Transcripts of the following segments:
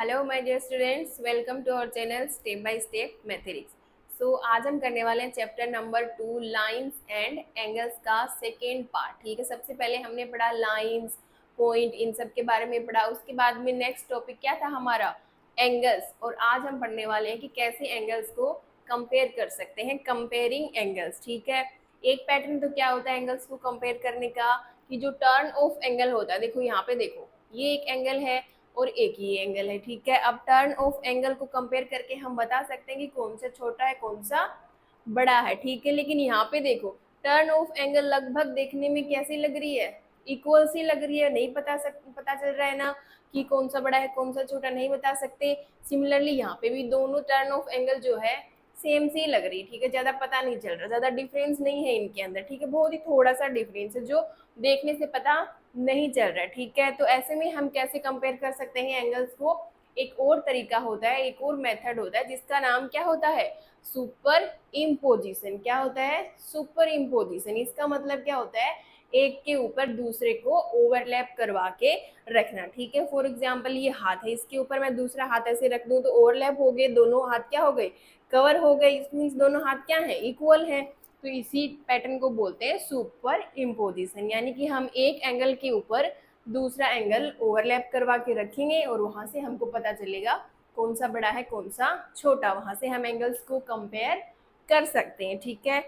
Hello my dear students, welcome to our channel step by step mathematics. So आज हम करने वाले हैं chapter number 2 lines and angles का सेकेंड पार्ट। ठीक है, सबसे पहले हमने पढ़ा लाइंस, पॉइंट, इन सब के बारे में पढ़ा। उसके बाद में नेक्स्ट टॉपिक क्या था हमारा, एंगल्स। और आज हम पढ़ने वाले हैं कि कैसे एंगल्स को कंपेयर कर सकते हैं, कंपेयरिंग एंगल्स। ठीक है, एक पैटर्न तो क्या होता है एंगल्स को कंपेयर करने का, कि जो टर्न ऑफ एंगल होता है, देखो यहाँ पे देखो, ये एक एंगल है और एक ही एंगल है। ठीक है, अब टर्न ऑफ एंगल को कंपेयर करके हम बता सकते हैं कि कौन सा छोटा है कौन सा बड़ा है। ठीक है, लेकिन यहाँ पे देखो टर्न ऑफ एंगल लगभग देखने में कैसी लग रही है, इक्वल सी लग रही है। नहीं पता चल रहा है ना कि कौन सा बड़ा है कौन सा छोटा, नहीं बता सकते। सिमिलरली यहाँ पे भी दोनों टर्न ऑफ एंगल जो है सेम सी लग रही है। ठीक है, ज्यादा पता नहीं चल रहा, ज्यादा डिफरेंस नहीं है इनके अंदर। ठीक है, बहुत ही थोड़ा सा डिफरेंस है जो देखने से पता नहीं चल रहा है। ठीक है, तो ऐसे में हम कैसे कंपेयर कर सकते हैं एंगल्स को। एक और तरीका होता है, एक और मेथड होता है जिसका नाम क्या होता है, सुपर इम्पोजिशन। क्या होता है, सुपर इम्पोजिशन। इसका मतलब क्या होता है, एक के ऊपर दूसरे को ओवरलैप करवा के रखना। ठीक है, फॉर एग्जाम्पल ये हाथ है, इसके ऊपर मैं दूसरा हाथ ऐसे रख दूं तो ओवरलैप हो गए, दोनों हाथ क्या हो गए, कवर हो गए। मीन्स दोनों हाथ क्या है, इक्वल है। तो इसी पैटर्न को बोलते हैं सुपर इम्पोजिशन, यानी कि हम एक एंगल के ऊपर दूसरा एंगल ओवरलैप करवा के रखेंगे और वहां से हमको पता चलेगा कौन सा बड़ा है कौन सा छोटा। वहां से हम एंगल्स को कंपेयर कर सकते हैं। ठीक है,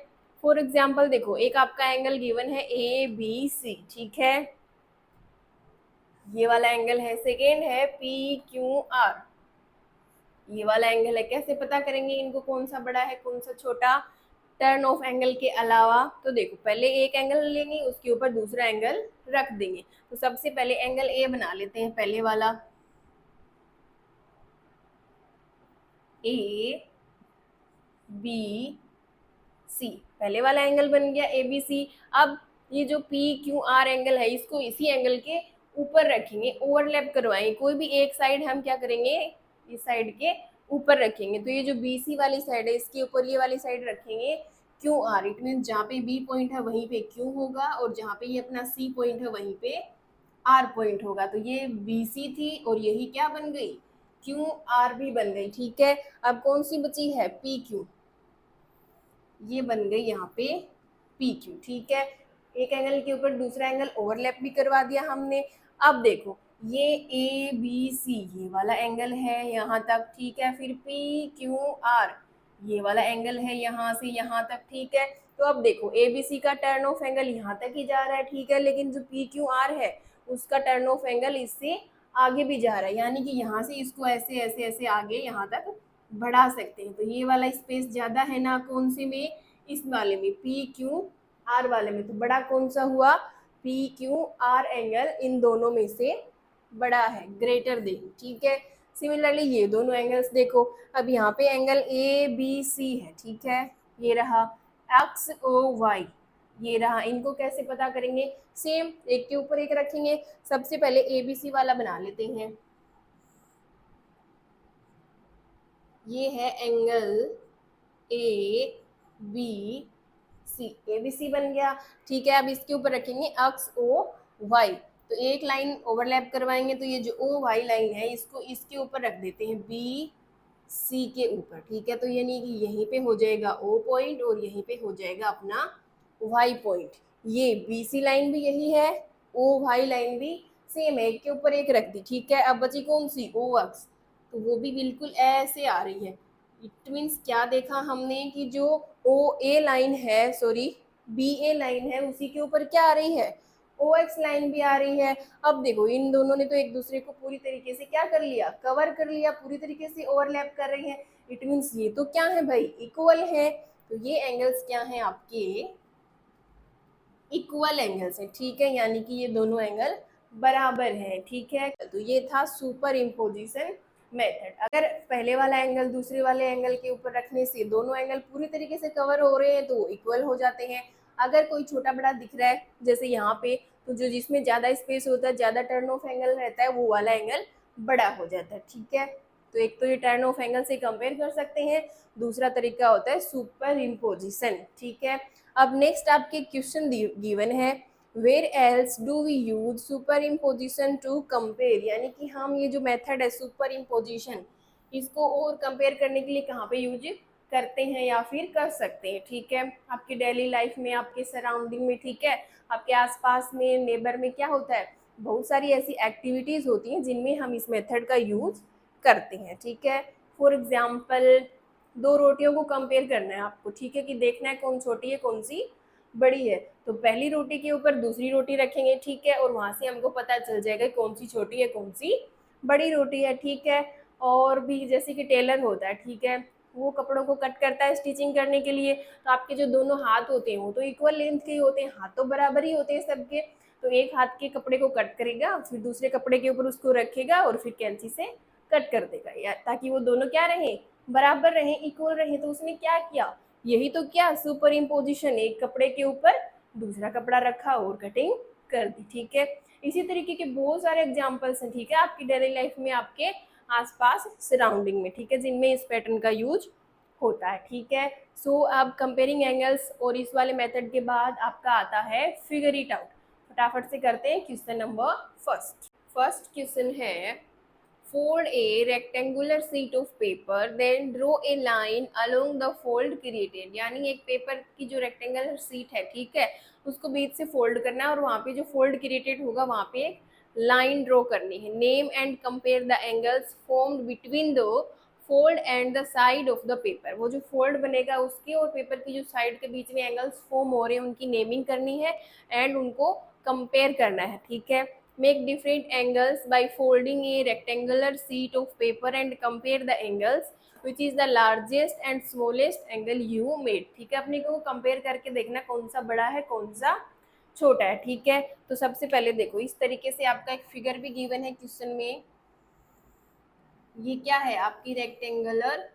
फॉर एग्जाम्पल देखो, एक आपका एंगल गिवन है ABC। ठीक है, ये वाला एंगल है। सेकेंड है PQR, ये वाला एंगल है। कैसे पता करेंगे इनको, कौन सा बड़ा है कौन सा छोटा, टर्न ऑफ एंगल के अलावा। तो देखो, पहले एक एंगल लेंगे, उसके ऊपर दूसरा एंगल रख देंगे। तो सबसे पहले एंगल ए बना लेते हैं, पहले वाला ABC, पहले वाला एंगल बन गया ABC। अब ये जो PQR एंगल है, इसको इसी एंगल के ऊपर रखेंगे, ओवरलैप करवाएंगे। कोई भी एक साइड हम क्या करेंगे, इस साइड के ऊपर रखेंगे। तो ये जो BC वाली साइड है, इसके ऊपर ये वाली साइड रखेंगे QR। इट मीन जहाँ पे B पॉइंट है वहीं पे Q होगा, और जहाँ पे ये अपना C पॉइंट है वहीं पे R पॉइंट होगा। तो ये BC थी और यही क्या बन गई, QR भी बन गई। ठीक है, अब कौन सी बची है, PQ, ये बन गई यहाँ पे PQ। ठीक है, एक एंगल के ऊपर दूसरा एंगल ओवरलैप भी करवा दिया हमने। अब देखो, ये ABC ये वाला एंगल है यहाँ तक। ठीक है, फिर PQR ये वाला एंगल है यहाँ से यहाँ तक। ठीक है, तो अब देखो ABC का टर्न ऑफ एंगल यहाँ तक ही जा रहा है। ठीक है, लेकिन जो PQR है उसका टर्न ऑफ एंगल इससे आगे भी जा रहा है, यानी कि यहाँ से इसको ऐसे ऐसे ऐसे आगे यहाँ तक बढ़ा सकते हैं। तो ये वाला स्पेस ज्यादा है ना, कौन से में, इस वाले में, PQR वाले में। तो बड़ा कौन सा हुआ, PQR एंगल इन दोनों में से बड़ा है, ग्रेटर देन। ठीक है, सिमिलरली ये दोनों एंगल्स देखो। अब यहाँ पे एंगल ABC है। ठीक है, ये रहा XOY, ये रहा। इनको कैसे पता करेंगे, सेम एक के ऊपर एक रखेंगे। सबसे पहले ABC वाला बना लेते हैं। ये है एंगल ABC, ABC बन गया। ठीक है, अब इसके ऊपर रखेंगे XOY। तो एक लाइन ओवरलैप करवाएंगे, तो ये जो OY लाइन है इसको इसके ऊपर रख देते हैं, BC के ऊपर। ठीक है, तो यानी कि यहीं पे हो जाएगा O पॉइंट और यहीं पे हो जाएगा अपना Y पॉइंट। ये BC लाइन भी यही है, OY लाइन भी सेम है, एक के ऊपर एक रख दी। ठीक है, अब बची कौन सी, OX, तो वो भी बिल्कुल ऐसे आ रही है। इट मीन्स क्या देखा हमने कि जो OA लाइन है, सॉरी BA लाइन है, उसी के ऊपर क्या आ रही है, OX लाइन भी आ रही है। अब देखो इन दोनों ने तो एक दूसरे को पूरी तरीके से क्या कर लिया, कवर कर लिया, पूरी तरीके से ओवरलैप कर रही है। इट मीन्स ये तो क्या है भाई, इक्वल है। तो ये एंगल्स क्या है आपके, इक्वल एंगल्स है। ठीक है, यानी कि ये दोनों एंगल बराबर है। ठीक है, तो ये था सुपर इम्पोजिशन मेथड। अगर पहले वाला एंगल दूसरे वाले एंगल के ऊपर रखने से दोनों एंगल पूरी तरीके से कवर हो रहे हैं तो इक्वल हो जाते हैं। अगर कोई छोटा बड़ा दिख रहा है जैसे यहाँ पे, तो जो जिसमें ज्यादा स्पेस होता है, ज्यादा टर्न ऑफ एंगल रहता है, वो वाला एंगल बड़ा हो जाता है। ठीक है, तो एक तो ये टर्न ऑफ एंगल से कंपेयर कर सकते हैं, दूसरा तरीका होता है सुपर इम्पोजिशन। ठीक है, अब नेक्स्ट आपके क्वेश्चन गिवन है, where else do we use superimposition to compare, यानी कि हम ये जो मेथड है सुपर इम्पोजिशन, इसको और कंपेयर करने के लिए कहाँ पे यूज करते हैं या फिर कर सकते हैं। ठीक है, आपकी डेली लाइफ में, आपके सराउंडिंग में, ठीक है, आपके आसपास में, नेबर में क्या होता है, बहुत सारी ऐसी एक्टिविटीज़ होती हैं जिनमें हम इस मेथड का यूज करते हैं। ठीक है, फॉर एग्जाम्पल दो रोटियों को कंपेयर करना है आपको, ठीक है, कि देखना है कौन छोटी है कौन सी बड़ी है। तो पहली रोटी के ऊपर दूसरी रोटी रखेंगे, ठीक है, और वहां से हमको पता चल जाएगा कौन सी छोटी है कौन सी बड़ी रोटी है। ठीक है, और भी जैसे कि टेलर होता है, ठीक है, वो कपड़ों को कट करता है स्टिचिंग करने के लिए, तो आपके जो दोनों हाथ होते हैं वो तो इक्वल लेंथ के ही होते हैं, हाथ तो बराबर ही होते हैं सबके। तो एक हाथ के कपड़े को कट करेगा, फिर दूसरे कपड़े के ऊपर उसको रखेगा और फिर कैंची से कट कर देगा, या ताकि वो दोनों क्या रहे, बराबर रहे, इक्वल रहे। तो उसने क्या किया, यही तो क्या, सुपर इम्पोजिशन, एक कपड़े के ऊपर दूसरा कपड़ा रखा और कटिंग कर दी। ठीक है, इसी तरीके के बहुत सारे एग्जाम्पल्स हैं, ठीक है, आपकी डेली लाइफ में, आपके आसपास सराउंडिंग में, ठीक है, जिनमें इस पैटर्न का यूज होता है। ठीक है, सो अब कंपेयरिंग एंगल्स और इस वाले मेथड के बाद आपका आता है फिगर इट आउट। फटाफट से करते हैं question number first. First question है, fold a rectangular sheet of paper then draw a line along the fold created, यानी एक पेपर की जो रेक्टेंगुलर सीट है, ठीक है, उसको बीच से फोल्ड करना है और वहाँ पे जो फोल्ड क्रिएटेड होगा वहाँ पे लाइन ड्रॉ करनी है। Name and compare the angles formed between the fold and the side of the paper, वो जो फोल्ड बनेगा उसके और पेपर की जो साइड के बीच में एंगल्स फॉर्म हो रहे हैं उनकी नेमिंग करनी है एंड उनको कंपेयर करना है। ठीक है, make different angles by folding a rectangular sheet of paper and compare the angles which is the largest and smallest angle you made। ठीक है, अपने को कंपेयर करके देखना कौन सा बड़ा है कौन सा छोटा है। ठीक है, तो सबसे पहले देखो इस तरीके से आपका एक फिगर भी गिवन है क्वेश्चन में, ये क्या है, आपकी रेक्टेंगुलर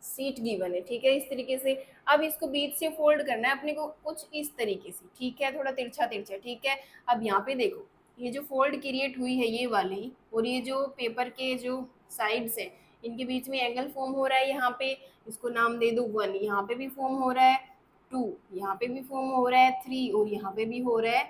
सीट गिवन है। ठीक है, इस तरीके से अब इसको बीच से फोल्ड करना है अपने को कुछ इस तरीके से, ठीक है, थोड़ा तिरछा तिरछा। ठीक है, अब यहाँ पे देखो ये जो फोल्ड क्रिएट हुई है ये वाली, और ये जो पेपर के जो साइड्स है इनके बीच में एंगल फॉर्म हो रहा है, यहाँ पे इसको नाम दे दो 1, यहाँ पे भी फॉर्म हो रहा है 2, यहाँ पे भी फॉर्म हो रहा है 3 और यहाँ पे भी हो रहा है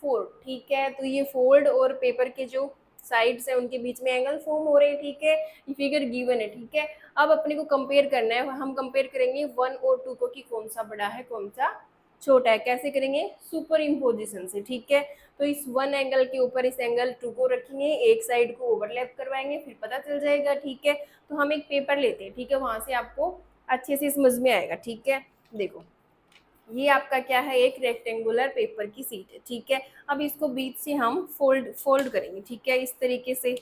4। ठीक है, तो ये फोल्ड और पेपर के जो साइड्स है उनके बीच में एंगल फॉर्म हो रहे हैं। ठीक है, ये फिगर गिवन है। ठीक है, अब अपने को कंपेयर करना है, हम कंपेयर करेंगे 1 और 2 को कि कौन सा बड़ा है कौन सा छोटा है। कैसे करेंगे, सुपर इम्पोजिशन से। ठीक है, तो इस 1 एंगल के ऊपर इस एंगल 2 को रखेंगे, एक साइड को ओवरलैप करवाएंगे, फिर पता चल जाएगा। ठीक है, तो हम एक पेपर लेते हैं, ठीक है, वहां से आपको अच्छे से समझ में आएगा। ठीक है, देखो ये आपका क्या है, एक रेक्टेंगुलर पेपर की सीट है। ठीक है, अब इसको बीच से हम फोल्ड करेंगे। ठीक है, इस तरीके से।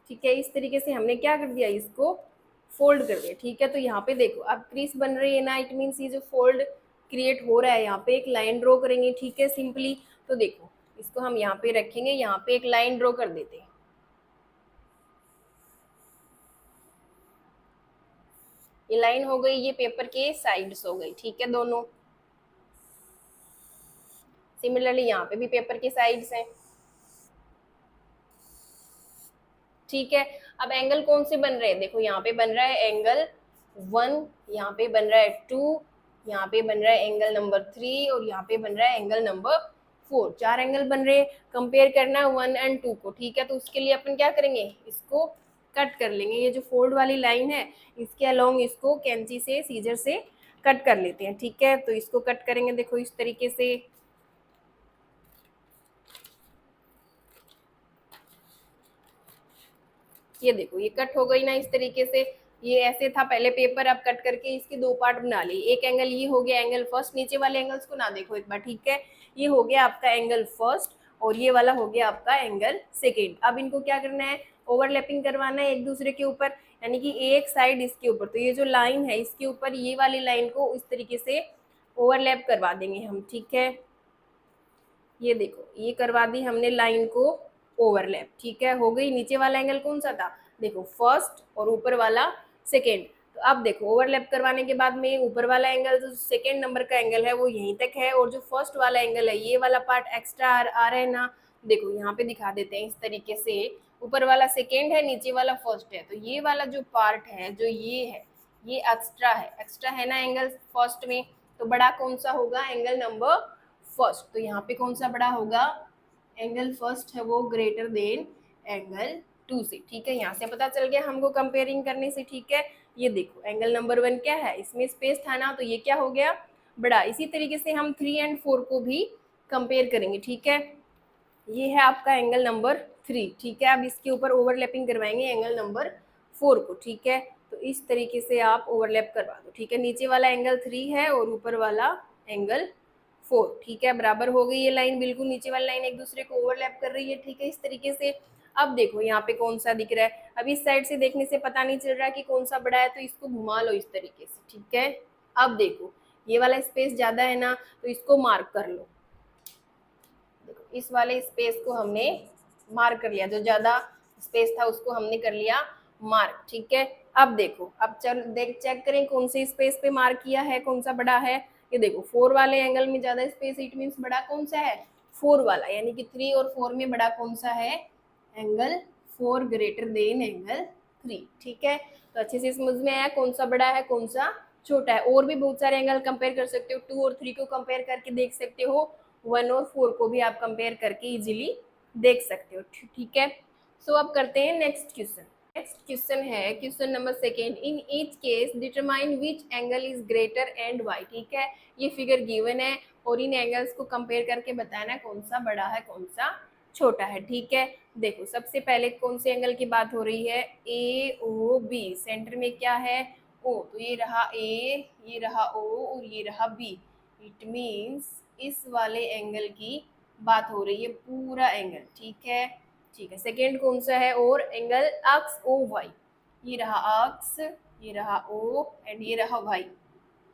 ठीक है, इस तरीके से हमने क्या कर दिया, इसको फोल्ड कर दिया। ठीक है, तो यहाँ पे देखो अब क्रीज बन रही है ना, इट मीन्स ये जो फोल्ड क्रिएट हो रहा है यहाँ पे एक लाइन ड्रॉ करेंगे। ठीक है, सिंपली तो देखो इसको हम यहाँ पे रखेंगे, यहाँ पे एक लाइन ड्रॉ कर देते हैं। ये लाइन हो गई, ये पेपर के साइड्स हो गई। ठीक है, दोनों सिमिलरली यहाँ पे भी पेपर के साइड्स हैं। ठीक है, अब एंगल कौन से बन रहे हैं, देखो यहाँ पे बन रहा है एंगल 1, यहाँ पे बन रहा है 2, यहाँ पे बन रहा है एंगल नंबर 3 और यहाँ पे बन रहा है एंगल नंबर 4। 4 एंगल बन रहे हैं, कंपेयर करना है 1 एंड 2 को। ठीक है, तो उसके लिए अपन क्या करेंगे, इसको कट कर लेंगे, ये जो फोल्ड वाली लाइन है इसके अलोंग इसको कैंची से सीजर से कट कर लेते हैं। ठीक है, तो इसको कट करेंगे, देखो इस तरीके से। ये देखो ये कट हो गई ना इस तरीके से, ये ऐसे था पहले पेपर, अब कट करके इसके दो पार्ट बना लिए। एक एंगल ये हो गया एंगल फर्स्ट, नीचे वाले एंगल्स को ना देखो एक बार। ठीक है, ये हो गया आपका एंगल फर्स्ट और ये वाला हो गया आपका एंगल सेकेंड। अब इनको क्या करना है, ओवरलैपिंग करवाना है एक दूसरे के ऊपर, यानी कि एक साइड इसके ऊपर, तो ये जो लाइन है इसके ऊपर ये वाली लाइन को इस तरीके से ओवरलैप करवा देंगे हम। ठीक है, ये देखो ये करवा दी हमने लाइन को ओवरलैप। ठीक है, हो गई। नीचे वाला एंगल कौन सा था, देखो फर्स्ट, और ऊपर वाला सेकेंड। तो अब देखो ओवरलैप करवाने के बाद में ऊपर वाला एंगल जो सेकेंड नंबर का एंगल है वो यहीं तक है, और जो फर्स्ट वाला एंगल है ये वाला पार्ट एक्स्ट्रा आ रहा है ना, देखो यहाँ पे दिखा देते हैं इस तरीके से। ऊपर वाला सेकेंड है, नीचे वाला फर्स्ट है, तो ये वाला जो पार्ट है जो ये है ये एक्स्ट्रा है ना एंगल फर्स्ट में, तो बड़ा कौन सा होगा, एंगल नंबर फर्स्ट। तो यहाँ पे कौन सा बड़ा होगा, एंगल फर्स्ट है वो ग्रेटर देन एंगल टू से। ठीक है, यहाँ से पता चल गया हमको कंपेयरिंग करने से। ठीक है, ये देखो एंगल नंबर 1 क्या है, इसमें स्पेस था ना, तो ये क्या हो गया, बड़ा। इसी तरीके से हम 3 एंड 4 को भी कंपेयर करेंगे। ठीक है, ये है आपका एंगल नंबर 3। ठीक है, अब इसके ऊपर ओवरलैपिंग करवाएंगे एंगल नंबर 4 को। ठीक है, तो इस तरीके से आप ओवरलैप करवा दो। ठीक है, नीचे वाला एंगल 3 है और ऊपर वाला एंगल 4। ठीक है, बराबर हो गई ये लाइन, बिल्कुल नीचे वाली लाइन एक दूसरे को ओवरलैप कर रही है। ठीक है, इस तरीके से। अब देखो यहाँ पे कौन सा दिख रहा है, अब इस साइड से देखने से पता नहीं चल रहा कि कौन सा बड़ा है, तो इसको घुमा लो इस तरीके से। ठीक है, अब देखो ये वाला स्पेस ज्यादा है ना, तो इसको मार्क कर लो। देखो इस वाले स्पेस को हमने मार्क कर लिया, जो ज्यादा स्पेस था उसको हमने कर लिया मार्क। ठीक है, अब देखो, अब चल देख चेक करें कौन से स्पेस पे मार्क किया है, कौन सा बड़ा है। ये देखो 4 वाले एंगल में ज्यादा स्पेस, इट मीन्स बड़ा कौन सा है, 4 वाला। यानी कि 3 और 4 में बड़ा कौन सा है, एंगल 4 ग्रेटर देन एंगल 3। ठीक है, तो अच्छे से समझ में आया कौन सा बड़ा है कौन सा छोटा है। और भी बहुत सारे एंगल कंपेयर कर सकते हो, 2 और 3 को कंपेयर करके देख सकते हो, 1 और 4 को भी आप कंपेयर करके इजीली देख सकते हो। ठीक है, सो अब करते हैं नेक्स्ट क्वेश्चन। नेक्स्ट क्वेश्चन है question number 2। In each case determine which angle is greater and Y. ठीक है, ये फिगर गिवन है और इन एंगल्स को कंपेयर करके बताना कौन सा बड़ा है कौन सा छोटा है। ठीक है, देखो सबसे पहले कौन से एंगल की बात हो रही है, ए ओ बी। सेंटर में क्या है, ओ, तो ये रहा ए, ये रहा ओ और ये रहा बी। इट मीन्स इस वाले एंगल की बात हो रही है, पूरा एंगल। ठीक है, ठीक है। सेकेंड कौन सा है, और एंगल अक्स ओ वाई। ये रहा अक्स, ये रहा ओ एंड ये रहा वाई,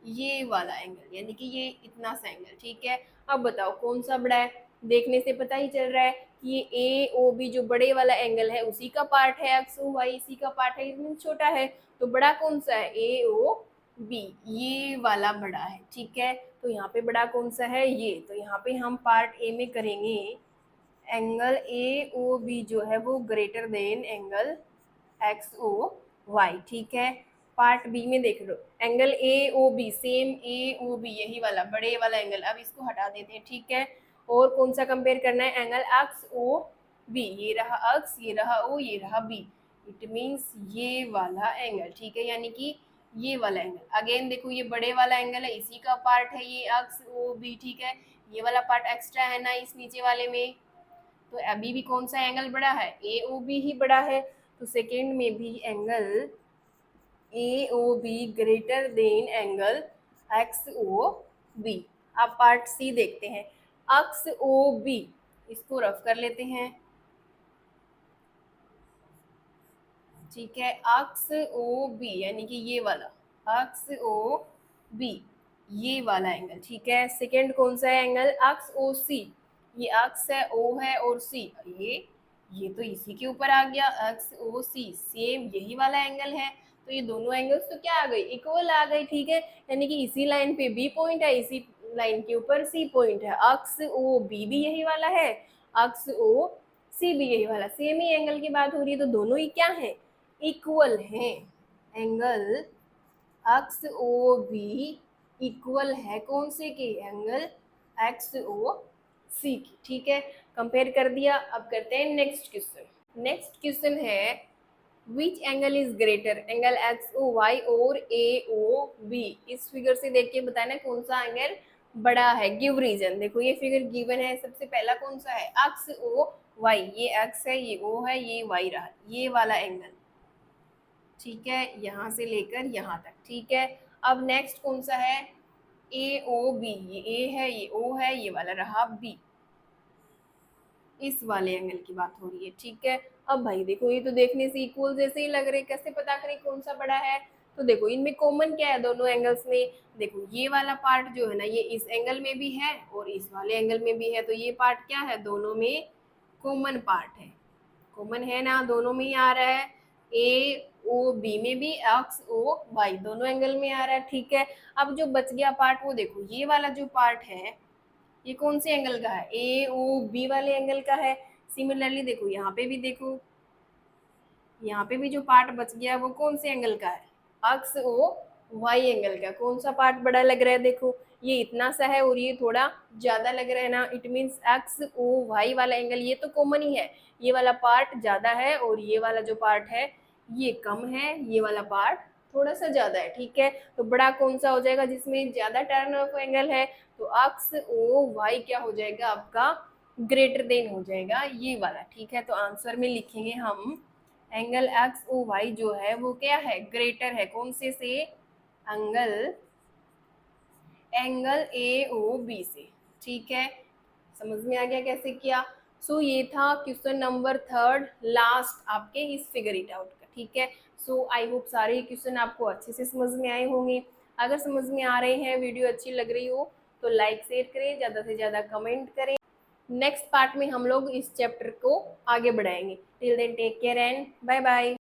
ये वाला एंगल, यानी कि ये इतना सा एंगल। ठीक है, अब बताओ कौन सा बड़ा है। देखने से पता ही चल रहा है कि ये ए ओ बी जो बड़े वाला एंगल है उसी का पार्ट है, एक्स ओ वाई इसी का पार्ट है, इसमें छोटा है। तो बड़ा कौन सा है, ए ओ बी, ये वाला बड़ा है। ठीक है, तो यहाँ पे बड़ा कौन सा है, ये। तो यहाँ पे हम पार्ट ए में करेंगे एंगल ए ओ बी जो है वो greater than angle X O Y. ठीक है, पार्ट बी में देख लो angle A O B, same A O B यही वाला बड़े वाला एंगल। अब इसको हटा देते हैं। ठीक है, और कौन सा कंपेयर करना है, एंगल एक्स ओ बी। ये रहा एक्स, ये रहा ओ, ये रहा बी। इट मीन्स ये वाला एंगल। ठीक है, यानी कि ये वाला एंगल। अगेन देखो ये बड़े वाला एंगल है, इसी का पार्ट है ये एक्स ओ बी। ठीक है, ये वाला पार्ट एक्स्ट्रा है ना इस नीचे वाले में। तो अभी भी कौन सा एंगल बड़ा है, ए ओ बी ही बड़ा है। तो सेकेंड में भी angle A O B greater than angle X O B. अब पार्ट सी देखते हैं, एक्स ओ बी, इसको रफ कर लेते हैं। ठीक है, एक्स ओ बी यानी कि ये वाला एक्स ओ बी, ये वाला एंगल। ठीक है, सेकेंड कौन सा है एंगल, एक्स ओ सी। ये एक्स है, ओ है और सी, ये तो इसी के ऊपर आ गया, एक्स ओ सी, सेम यही वाला एंगल है। तो ये दोनों एंगल्स तो क्या आ गई, इक्वल आ गई। ठीक है, यानी कि इसी लाइन पे बी पॉइंट है, इसी लाइन के ऊपर सी पॉइंट है। एक्स ओ बी भी यही वाला है, एक्स ओ सी भी यही वाला, सेम ही एंगल की बात हो रही है। तो दोनों ही क्या है, इक्वल हैं। Angle X O B equal है कौन से के, एंगल एक्स ओ सी की। ठीक है, कंपेयर कर दिया। अब करते हैं नेक्स्ट क्वेश्चन। नेक्स्ट क्वेश्चन है which angle is greater, angle X O Y और ए ओ बी। इस फिगर से देख के बताना कौन सा एंगल बड़ा है। गिव रीजन, देखो ये फिगर गिवन है, सबसे पहला कौन सा है, एक्स ओ वाई। ये एक्स है, ये ओ है, ये वाई रहा, ये वाला एंगल। ठीक है, यहाँ से लेकर यहाँ तक। ठीक है, अब नेक्स्ट कौन सा है, ए ओ बी। ये ए है, ये ओ है, ये वाला रहा बी, इस वाले एंगल की बात हो रही है। ठीक है, अब भाई देखो ये तो देखने से इक्वल जैसे ही लग रहे, कैसे पता करें कौन सा बड़ा है। तो देखो इनमें कॉमन क्या है दोनों एंगल्स में, देखो ये वाला पार्ट जो है ना ये इस एंगल में भी है और इस वाले एंगल में भी है। तो ये पार्ट क्या है, दोनों में कॉमन पार्ट है, कॉमन है ना, दोनों में ही आ रहा है। ए ओ बी में भी, एक्स ओ वाई दोनों एंगल में आ रहा है। ठीक है, अब जो बच गया पार्ट वो देखो, ये वाला जो पार्ट है ये कौन से एंगल का है, ए ओ बी वाले एंगल का है। सिमिलरली देखो यहाँ पे भी देखो, यहाँ पे भी जो पार्ट बच गया वो कौन से एंगल का है, एक्स ओ वाई एंगल का। कौन सा पार्ट बड़ा लग रहा है, देखो ये इतना सा है और ये थोड़ा ज़्यादा लग रहा है ना, it means X O Y वाला एंगल ये तो कॉमन ही है, ये वाला पार्ट ज़्यादा है और ये वाला जो पार्ट है ये कम है, ये वाला पार्ट थोड़ा सा ज़्यादा है, ठीक है। तो बड़ा कौन सा हो जाएगा जिसमें ज़्यादा टर्न ऑफ एंगल है, तो एक्स ओ वाई क्या हो जाएगा आपका, ग्रेटर देन हो जाएगा ये वाला, ठीक है। तो आंसर में लिखेंगे हम एंगल एक्स ओ वाई जो है वो क्या है, ग्रेटर है, कौन से angle angle A O B से, ठीक है। समझ में आ गया कैसे किया। सो ये था क्वेश्चन नंबर 3 लास्ट आपके इस फिगर इट आउट का, ठीक है। सो आई होप सारे क्वेश्चन आपको अच्छे से समझ में आए होंगे। अगर समझ में आ रहे हैं, वीडियो अच्छी लग रही हो तो लाइक शेयर करें, ज़्यादा से ज़्यादा कमेंट करें। नेक्स्ट पार्ट में हम लोग इस चैप्टर को आगे बढ़ाएंगे। Till then take care and bye bye.